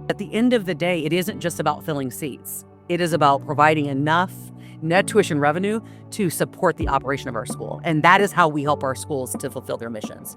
At the end of the day, it isn't just about filling seats. It is about providing enough net tuition revenue to support the operation of our school. And that is how we help our schools to fulfill their missions.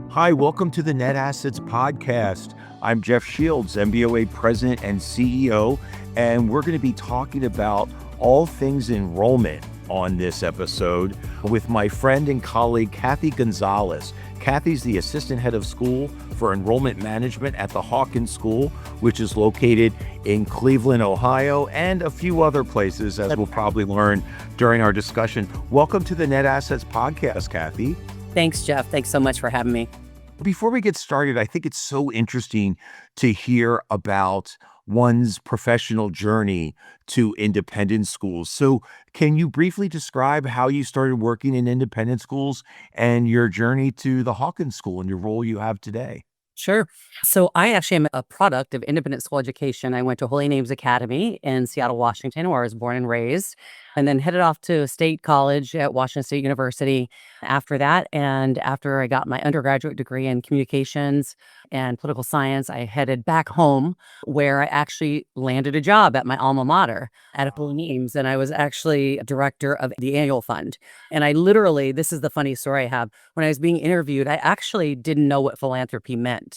Hi, welcome to the Net Assets Podcast. I'm Jeff Shields, NBOA President and CEO, and we're going to be talking about all things enrollment on this episode with my friend and colleague, Kathy Gonzalez. Kathy's the Assistant Head of School for Enrollment Management at the Hawken School, which is located in Cleveland, Ohio, and a few other places, as we'll probably learn during our discussion. Welcome to the Net Assets Podcast, Kathy. Thanks, Jeff. Thanks so much for having me. Before we get started, I think it's so interesting to hear about one's professional journey to independent schools. So can you briefly describe how you started working in independent schools and your journey to the Hawken School and your role you have today? Sure. So I actually am a product of independent school education. I went to Holy Names Academy in Seattle, Washington, where I was born and raised, and then headed off to State College at Washington State University after that. And after I got my undergraduate degree in communications and political science, I headed back home where I actually landed a job at my alma mater at Holy Names. And I was actually director of the annual fund. And I literally, this is the funny story I have, when I was being interviewed, I actually didn't know what philanthropy meant.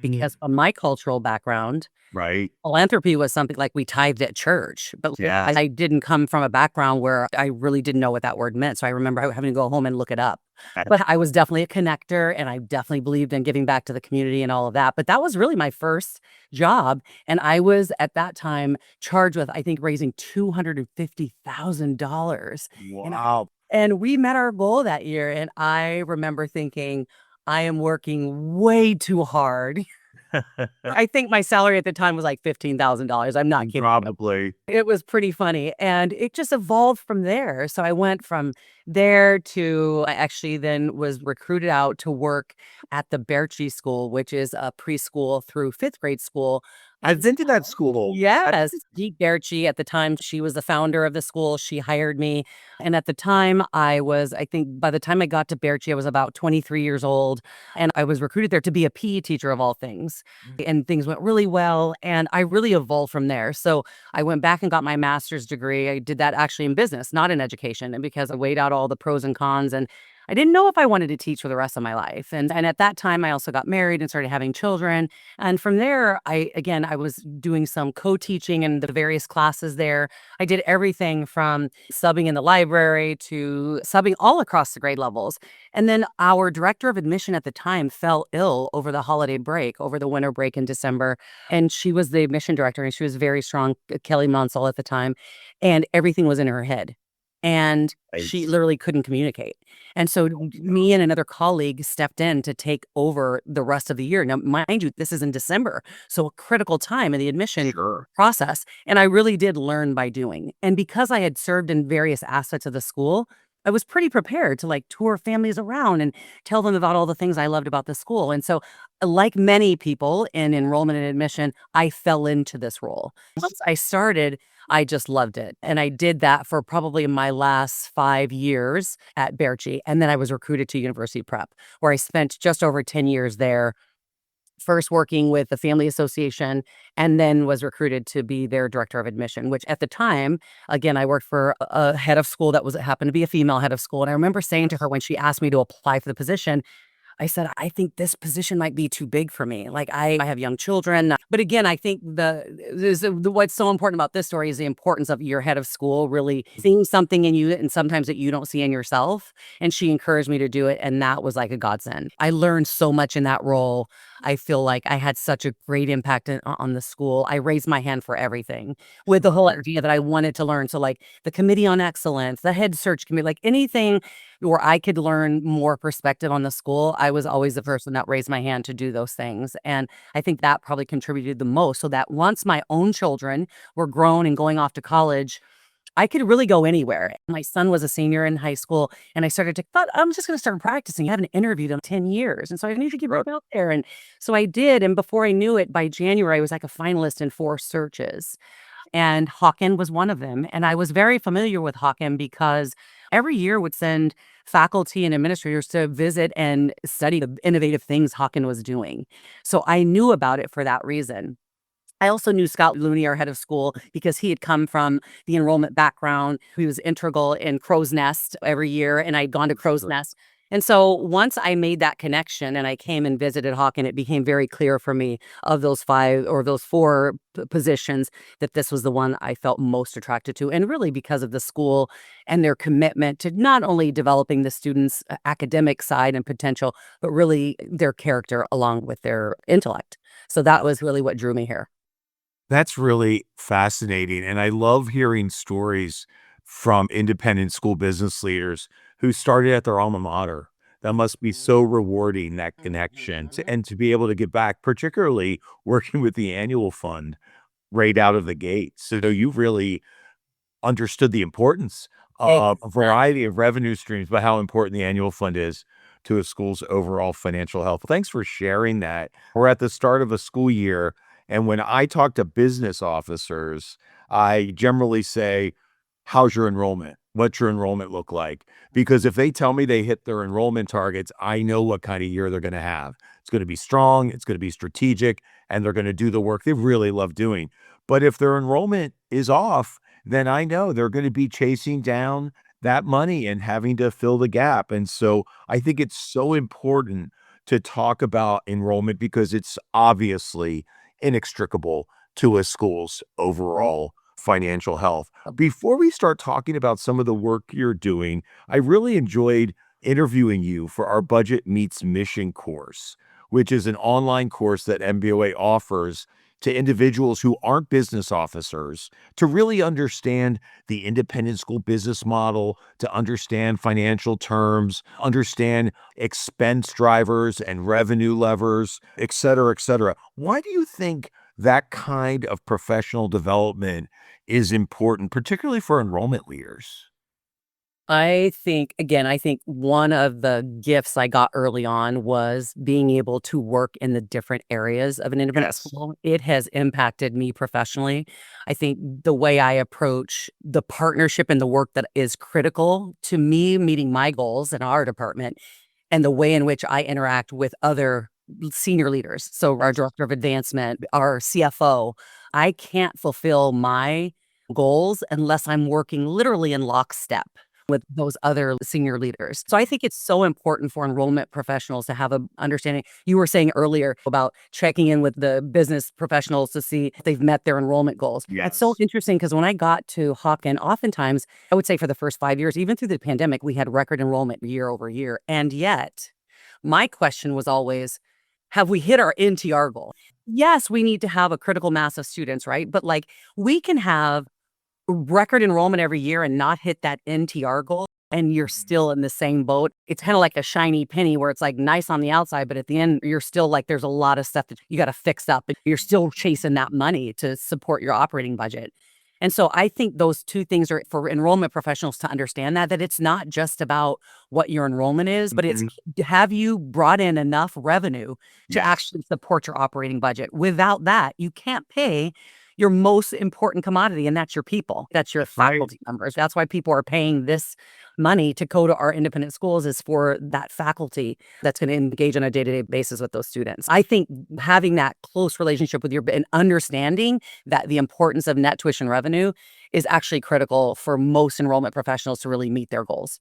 Because of my cultural background, Right. philanthropy was something like we tithed at church, but Yeah. I didn't come from a background where I really didn't know what that word meant. So I remember having to go home and look it up. But I was definitely a connector, and I definitely believed in giving back to the community and all of that. But that was really my first job. And I was at that time charged with, I think, raising $250,000. Wow. And we met our goal that year. And I remember thinking, I am working way too hard. I think my salary at the time was like $15,000. I'm not kidding. Probably. It was pretty funny. And it just evolved from there. So I went from there to, I actually then was recruited out to work at the Berchi School, which is a preschool through fifth grade school. I've been to that school. Yes. Dee Berchi, at the time, she was the founder of the school. She hired me. And at the time, I think by the time I got to Berchi, I was about 23 years old. And I was recruited there to be a PE teacher of all things. And things went really well. And I really evolved from there. So I went back and got my master's degree. I did that actually in business, not in education. And because I weighed out all the pros and cons, and I didn't know if I wanted to teach for the rest of my life. And at that time, I also got married and started having children. And from there, I was doing some co-teaching in the various classes there. I did everything from subbing in the library to subbing all across the grade levels. And then our director of admission at the time fell ill over the holiday break, over the winter break in December. And she was the admission director, and she was very strong, Kelly Monsell at the time. And everything was in her head. And she literally couldn't communicate. And so me and another colleague stepped in to take over the rest of the year. Now, mind you, this is in December, so a critical time in the admission process. And I really did learn by doing. And because I had served in various aspects of the school, I was pretty prepared to tour families around and tell them about all the things I loved about the school. And so, like many people in enrollment and admission, I fell into this role. Once I started, I just loved it. And I did that for probably my last 5 years at Berchi. And then I was recruited to University Prep, where I spent just over 10 years there, first working with the Family Association, and then was recruited to be their director of admission, which at the time, again, I worked for a head of school that happened to be a female head of school. And I remember saying to her when she asked me to apply for the position, I said, I think this position might be too big for me. I have young children. But again, I think what's so important about this story is the importance of your head of school really seeing something in you and sometimes that you don't see in yourself. And she encouraged me to do it. And that was like a godsend. I learned so much in that role. I feel like I had such a great impact on the school. I raised my hand for everything with the whole idea that I wanted to learn. So the Committee on Excellence, the Head Search Committee, anything where I could learn more perspective on the school, I was always the person that raised my hand to do those things. And I think that probably contributed the most, so that once my own children were grown and going off to college, I could really go anywhere. My son was a senior in high school, and I thought, I'm just going to start practicing. I haven't interviewed in 10 years. And so I need to get out there. And so I did. And before I knew it, by January, I was like a finalist in 4 searches. And Hawken was one of them. And I was very familiar with Hawken because every year would send faculty and administrators to visit and study the innovative things Hawken was doing. So I knew about it for that reason. I also knew Scott Looney, our head of school, because he had come from the enrollment background. He was integral in Crow's Nest every year, and I'd gone to Crow's Nest. And so once I made that connection and I came and visited Hawken, it became very clear for me of those 5 or those 4 positions that this was the one I felt most attracted to. And really because of the school and their commitment to not only developing the students' academic side and potential, but really their character along with their intellect. So that was really what drew me here. That's really fascinating. And I love hearing stories from independent school business leaders who started at their alma mater. That must be so rewarding, that connection, and to be able to give back, particularly working with the annual fund right out of the gate. So you've really understood the importance of a variety of revenue streams, but how important the annual fund is to a school's overall financial health. Thanks for sharing that. We're at the start of a school year, and when I talk to business officers, I generally say, how's your enrollment? What's your enrollment look like? Because if they tell me they hit their enrollment targets, I know what kind of year they're going to have. It's going to be strong, it's going to be strategic, and they're going to do the work they really love doing. But if their enrollment is off, then I know they're going to be chasing down that money and having to fill the gap. And so I think it's so important to talk about enrollment because it's obviously inextricable to a school's overall financial health. Before we start talking about some of the work you're doing, I really enjoyed interviewing you for our Budget Meets Mission course, which is an online course that NBOA offers to individuals who aren't business officers to really understand the independent school business model, to understand financial terms, understand expense drivers and revenue levers, et cetera, et cetera. Why do you think that kind of professional development is important, particularly for enrollment leaders? I think, again, I think one of the gifts I got early on was being able to work in the different areas of an independent Yes. school. It has impacted me professionally. I think the way I approach the partnership and the work that is critical to me meeting my goals in our department and the way in which I interact with other senior leaders. So our director of advancement, our CFO, I can't fulfill my goals unless I'm working literally in lockstep with those other senior leaders. So I think it's so important for enrollment professionals to have a understanding. You were saying earlier about checking in with the business professionals to see if they've met their enrollment goals. That's so Yes. interesting because when I got to Hawken, oftentimes I would say for the first 5 years, even through the pandemic, we had record enrollment year over year. And yet my question was always, have we hit our NTR goal? Yes, we need to have a critical mass of students, right? But like we can have record enrollment every year and not hit that NTR goal, and you're still in the same boat. It's kind of like a shiny penny where it's like nice on the outside, but at the end, you're still like, there's a lot of stuff that you got to fix up. And you're still chasing that money to support your operating budget. And so I think those two things are for enrollment professionals to understand that it's not just about what your enrollment is, but it's Mhm. have you brought in enough revenue to Yes. actually support your operating budget? Without that, you can't pay your most important commodity, and that's your people. That's your Right. faculty members. That's why people are paying this money to go to our independent schools is for that faculty that's going to engage on a day-to-day basis with those students. I think having that close relationship with your and understanding that the importance of net tuition revenue is actually critical for most enrollment professionals to really meet their goals.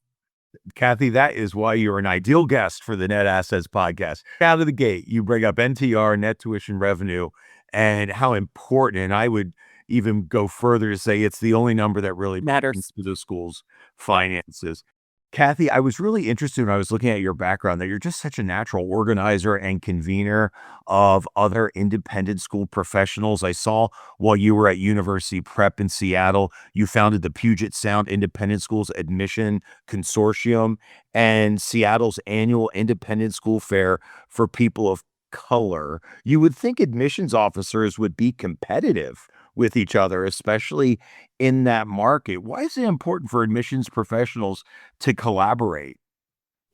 Kathy, that is why you're an ideal guest for the Net Assets podcast. Out of the gate, you bring up NTR, net tuition revenue, and how important, and I would even go further to say it's the only number that really matters Matters. to the school's finances. Kathy, I was really interested when I was looking at your background that you're just such a natural organizer and convener of other independent school professionals. I saw while you were at University Prep in Seattle, you founded the Puget Sound Independent Schools Admission Consortium and Seattle's annual independent school fair for people of color. You would think admissions officers would be competitive with each other, especially in that market. Why is it important for admissions professionals to collaborate?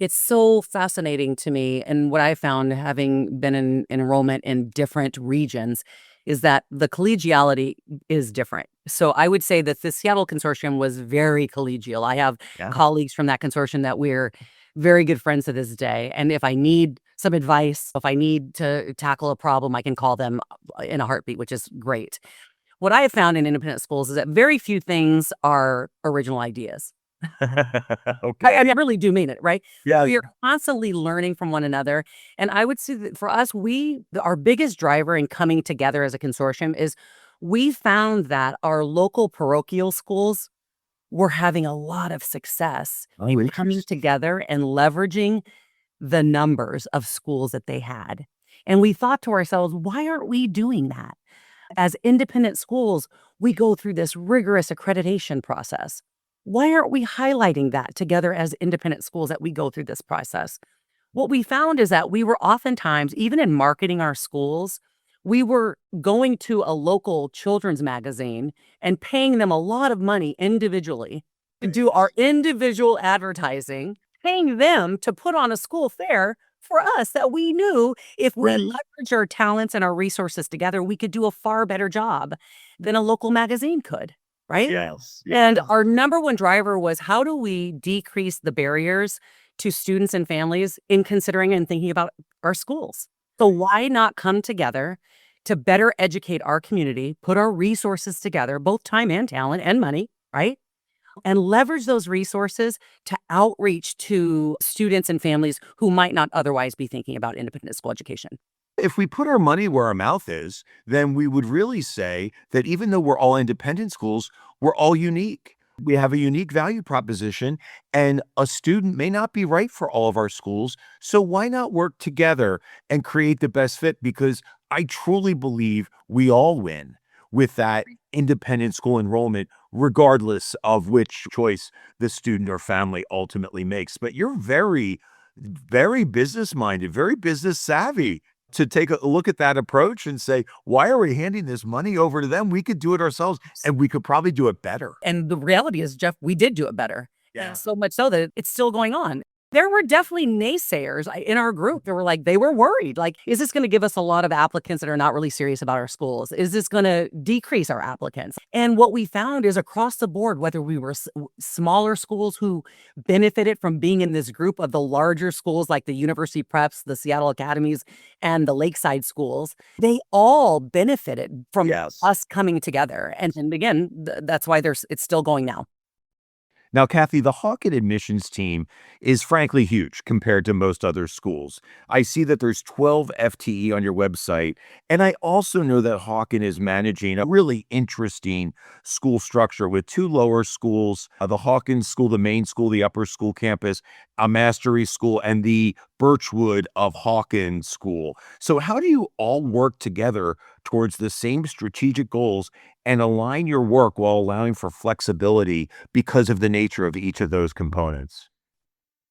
It's so fascinating to me. And what I found having been in enrollment in different regions is that the collegiality is different. So I would say that the Seattle consortium was very collegial. I have Yeah. colleagues from that consortium that we're very good friends to this day. And if I need some advice. If I need to tackle a problem, I can call them in a heartbeat, which is great. What I have found in independent schools is that very few things are original ideas. Okay. I really do mean it, right? Yeah. We are constantly learning from one another. And I would say that for us, our biggest driver in coming together as a consortium is we found that our local parochial schools were having a lot of success Oh, in coming together and leveraging the numbers of schools that they had. And we thought to ourselves, why aren't we doing that? As independent schools, we go through this rigorous accreditation process. Why aren't we highlighting that together as independent schools that we go through this process? What we found is that we were oftentimes, even in marketing our schools, we were going to a local children's magazine and paying them a lot of money individually to do our individual advertising, paying them to put on a school fair for us that we knew if we leveraged our talents and our resources together, we could do a far better job than a local magazine could, right? Yes. And our number one driver was how do we decrease the barriers to students and families in considering and thinking about our schools? So why not come together to better educate our community, put our resources together, both time and talent and money, right? And leverage those resources to outreach to students and families who might not otherwise be thinking about independent school education. If we put our money where our mouth is, then we would really say that even though we're all independent schools, we're all unique. We have a unique value proposition, and a student may not be right for all of our schools. So why not work together and create the best fit? Because I truly believe we all win with that independent school enrollment, regardless of which choice the student or family ultimately makes. But you're very, very business minded, very business savvy to take a look at that approach and say, why are we handing this money over to them? We could do it ourselves and we could probably do it better. And the reality is, Jeff, we did do it better. Yeah. And so much so that it's still going on. There were definitely naysayers in our group. They were worried, like, is this going to give us a lot of applicants that are not really serious about our schools? Is this going to decrease our applicants? And what we found is across the board, whether we were smaller schools who benefited from being in this group of the larger schools like the University Preps, the Seattle Academies, and the Lakeside schools, they all benefited from us coming together. And again, that's why it's still going now. Now, Kathy, the Hawken admissions team is frankly huge compared to most other schools. I see that there's 12 FTE on your website, and I also know that Hawken is managing a really interesting school structure with two lower schools, the Hawken School, the main school, the upper school campus, a mastery school, and the Birchwood of Hawken School. So how do you all work together towards the same strategic goals and align your work while allowing for flexibility because of the nature of each of those components?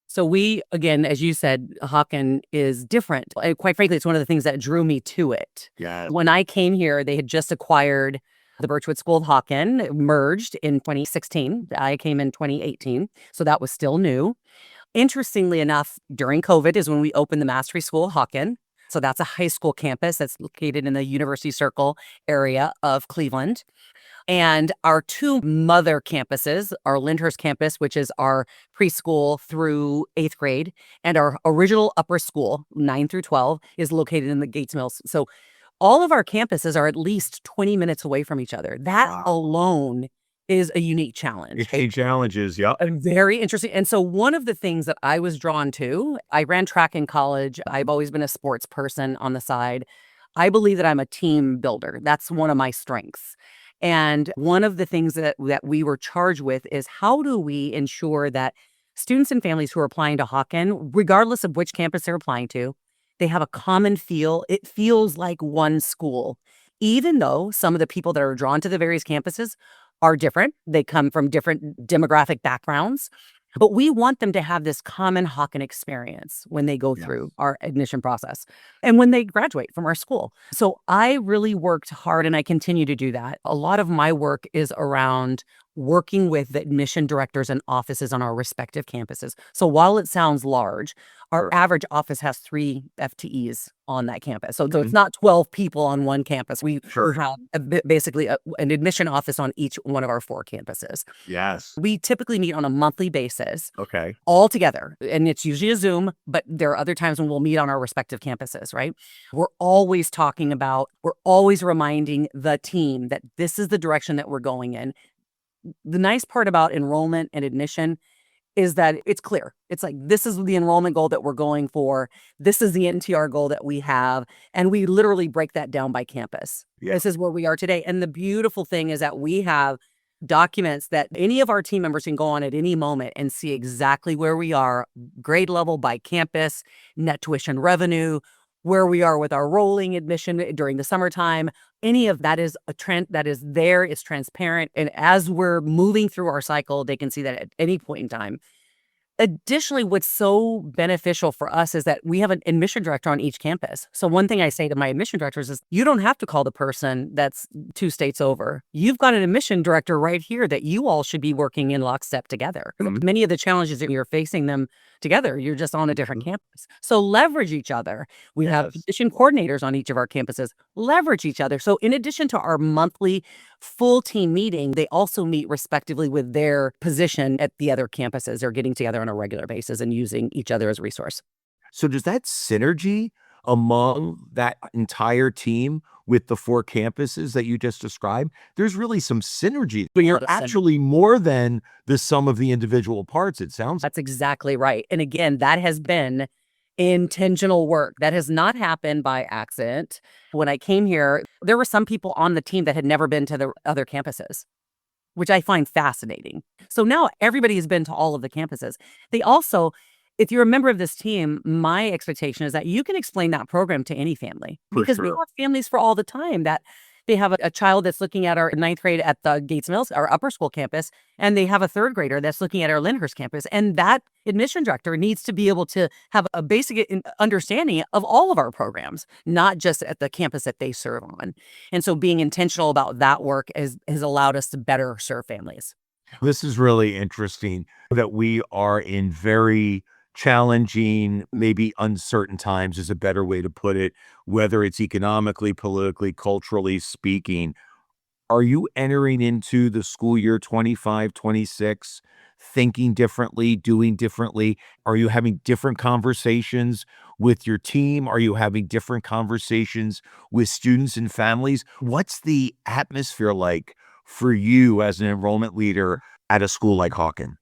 So we, again, as you said, Hawken is different. Quite frankly, it's one of the things that drew me to it. Yeah. When I came here, they had just acquired the Birchwood School of Hawken, merged in 2016. I came in 2018, so that was still new. Interestingly enough, during COVID is when we opened the Mastery School of Hawken. So that's a high school campus that's located in the University Circle area of Cleveland. And our two mother campuses, our Lyndhurst campus, which is our preschool through 8th grade, and our original upper school, 9 through 12, is located in the Gates Mills. So all of our campuses are at least 20 minutes away from each other. That alone is a unique challenge. Challenges, yeah. Very interesting. And so one of the things that I was drawn to, I ran track in college. I've always been a sports person on the side. I believe that I'm a team builder. That's one of my strengths. And one of the things that we were charged with is how do we ensure that students and families who are applying to Hawken, regardless of which campus they're applying to, they have a common feel. It feels like one school, even though some of the people that are drawn to the various campuses are different. They come from different demographic backgrounds, but we want them to have this common Hawken experience when they go through our admission process and when they graduate from our school. So I really worked hard and I continue to do that. A lot of my work is around working with the admission directors and offices on our respective campuses. So while it sounds large, our average office has 3 FTEs on that campus. So it's not 12 people on one campus. We have basically an admission office on each one of our 4 campuses. Yes. We typically meet on a monthly basis. Okay. All together. And it's usually a Zoom, but there are other times when we'll meet on our respective campuses, right? We're always reminding the team that this is the direction that we're going in. The nice part about enrollment and admission is that it's clear. It's like, this is the enrollment goal that we're going for. This is the NTR goal that we have. And we literally break that down by campus. Yeah. This is where we are today. And the beautiful thing is that we have documents that any of our team members can go on at any moment and see exactly where we are, grade level by campus, net tuition revenue, where we are with our rolling admission during the summertime. Any of that is a trend that is there, it's transparent. And as we're moving through our cycle, they can see that at any point in time. Additionally, what's so beneficial for us is that we have an admission director on each campus. So one thing I say to my admission directors is, you don't have to call the person that's 2 states over. You've got an admission director right here that you all should be working in lockstep together. Many of the challenges that you're facing them together, you're just on a different campus. So leverage each other. We have admission coordinators on each of our campuses. Leverage each other. So in addition to our monthly full team meeting, they also meet respectively with their position at the other campuses. They're getting together on a regular basis and using each other as a resource. So does that synergy among that entire team with the 4 campuses that you just described, there's really some synergy. But you're actually more than the sum of the individual parts, it sounds like. That's exactly right. And again, that has been intentional work. That has not happened by accident. When I came here, there were some people on the team that had never been to the other campuses, which I find fascinating. So now everybody has been to all of the campuses. They also, if you're a member of this team, my expectation is that you can explain that program to any family. Because we have families for all the time that they have a child that's looking at our 9th grade at the Gates Mills, our upper school campus, and they have a 3rd grader that's looking at our Lyndhurst campus. And that admission director needs to be able to have a basic understanding of all of our programs, not just at the campus that they serve on. And so being intentional about that work has allowed us to better serve families. This is really interesting that we are in very challenging, maybe uncertain times is a better way to put it, whether it's economically, politically, culturally speaking. Are you entering into the school year 25, 26, thinking differently, doing differently? Are you having different conversations with your team? Are you having different conversations with students and families? What's the atmosphere like for you as an enrollment leader at a school like Hawken?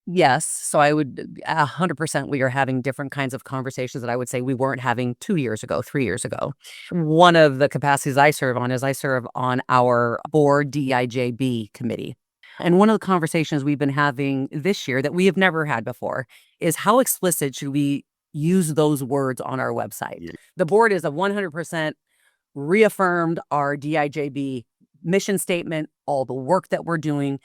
Yes. So I would 100% we are having different kinds of conversations that I would say we weren't having 2 years ago, 3 years ago. One of the capacities I serve on is I serve on our board DIJB committee. And one of the conversations we've been having this year that we have never had before is how explicit should we use those words on our website? Yeah. The board is 100% reaffirmed our DIJB mission statement, all the work that we're doing.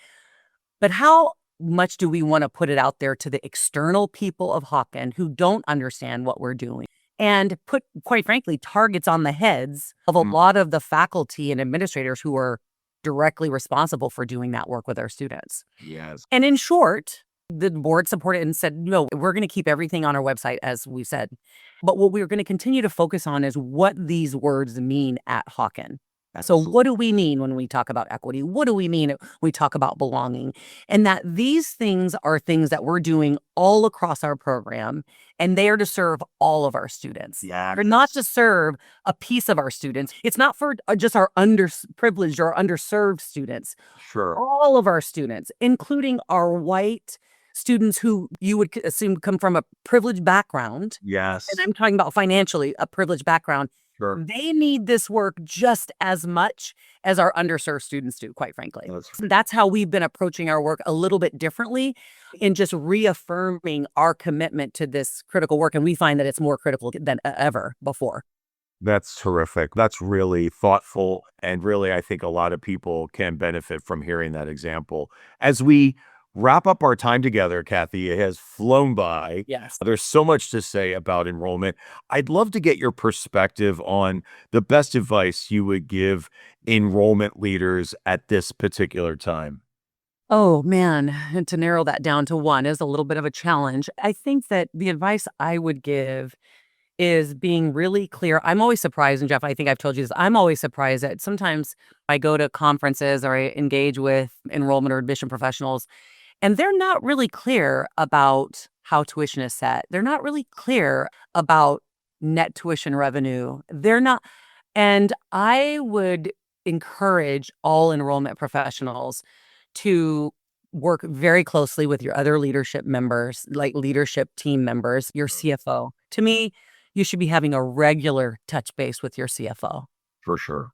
But how much do we want to put it out there to the external people of Hawken who don't understand what we're doing and put, quite frankly, targets on the heads of a lot of the faculty and administrators who are directly responsible for doing that work with our students? Yes. And in short, the board supported and said, no, we're going to keep everything on our website, as we said. But what we're going to continue to focus on is what these words mean at Hawken. So what do we mean when we talk about equity? What do we mean when we talk about belonging? And that these things are things that we're doing all across our program, and they are to serve all of our students. Yeah. They're not to serve a piece of our students. It's not for just our underprivileged or underserved students. Sure. All of our students, including our white students who you would assume come from a privileged background. Yes. And I'm talking about financially a privileged background. Sure. They need this work just as much as our underserved students do, quite frankly. That's how we've been approaching our work a little bit differently in just reaffirming our commitment to this critical work. And we find that it's more critical than ever before. That's terrific. That's really thoughtful. And really, I think a lot of people can benefit from hearing that example. As we wrap up our time together, Kathy. It has flown by. Yes. There's so much to say about enrollment. I'd love to get your perspective on the best advice you would give enrollment leaders at this particular time. Oh man, and to narrow that down to one is a little bit of a challenge. I think that the advice I would give is being really clear. I'm always surprised, and Jeff, I think I've told you this. I'm always surprised that sometimes I go to conferences or I engage with enrollment or admission professionals, and they're not really clear about how tuition is set. They're not really clear about net tuition revenue. They're not. And I would encourage all enrollment professionals to work very closely with your other leadership members, like leadership team members, your CFO. To me, you should be having a regular touch base with your CFO. For sure.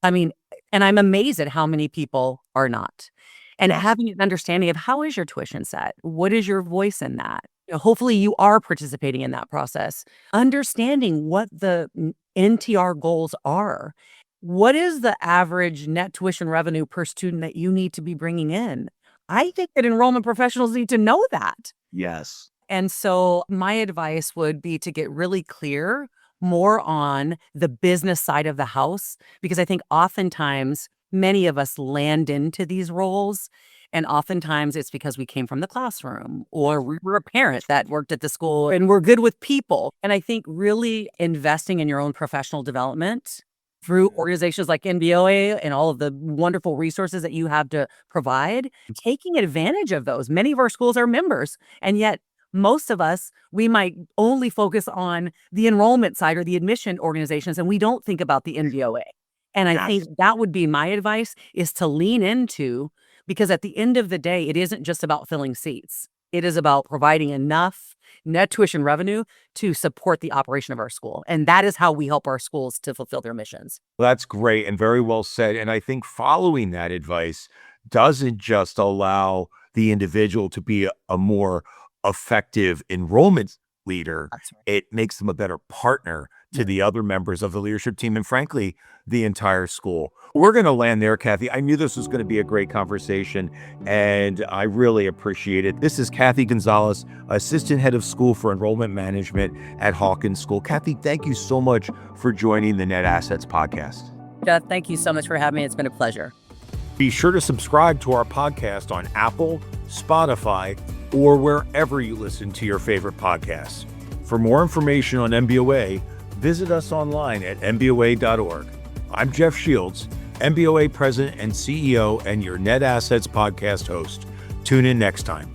I mean, and I'm amazed at how many people are not. And having an understanding of how is your tuition set? What is your voice in that? Hopefully you are participating in that process. Understanding what the NTR goals are. What is the average net tuition revenue per student that you need to be bringing in? I think that enrollment professionals need to know that. Yes. And so my advice would be to get really clear more on the business side of the house, because I think oftentimes many of us land into these roles. And oftentimes it's because we came from the classroom or we were a parent that worked at the school and we're good with people. And I think really investing in your own professional development through organizations like NBOA and all of the wonderful resources that you have to provide, taking advantage of those. Many of our schools are members, and yet most of us, we might only focus on the enrollment side or the admission organizations, and we don't think about the NBOA. And I think that would be my advice, is to lean into, because at the end of the day, it isn't just about filling seats. It is about providing enough net tuition revenue to support the operation of our school. And that is how we help our schools to fulfill their missions. Well, that's great and very well said. And I think following that advice doesn't just allow the individual to be a more effective enrollment leader, That's right. it makes them a better partner to the other members of the leadership team and, frankly, the entire school. We're going to land there, Kathy. I knew this was going to be a great conversation, and I really appreciate it. This is Kathy Gonzalez, Assistant Head of School for Enrollment Management at Hawken School. Kathy, thank you so much for joining the Net Assets podcast. Jeff, thank you so much for having me. It's been a pleasure. Be sure to subscribe to our podcast on Apple, Spotify, or wherever you listen to your favorite podcasts. For more information on NBOA, visit us online at nboa.org. I'm Jeff Shields, NBOA President and CEO and your Net Assets podcast host. Tune in next time.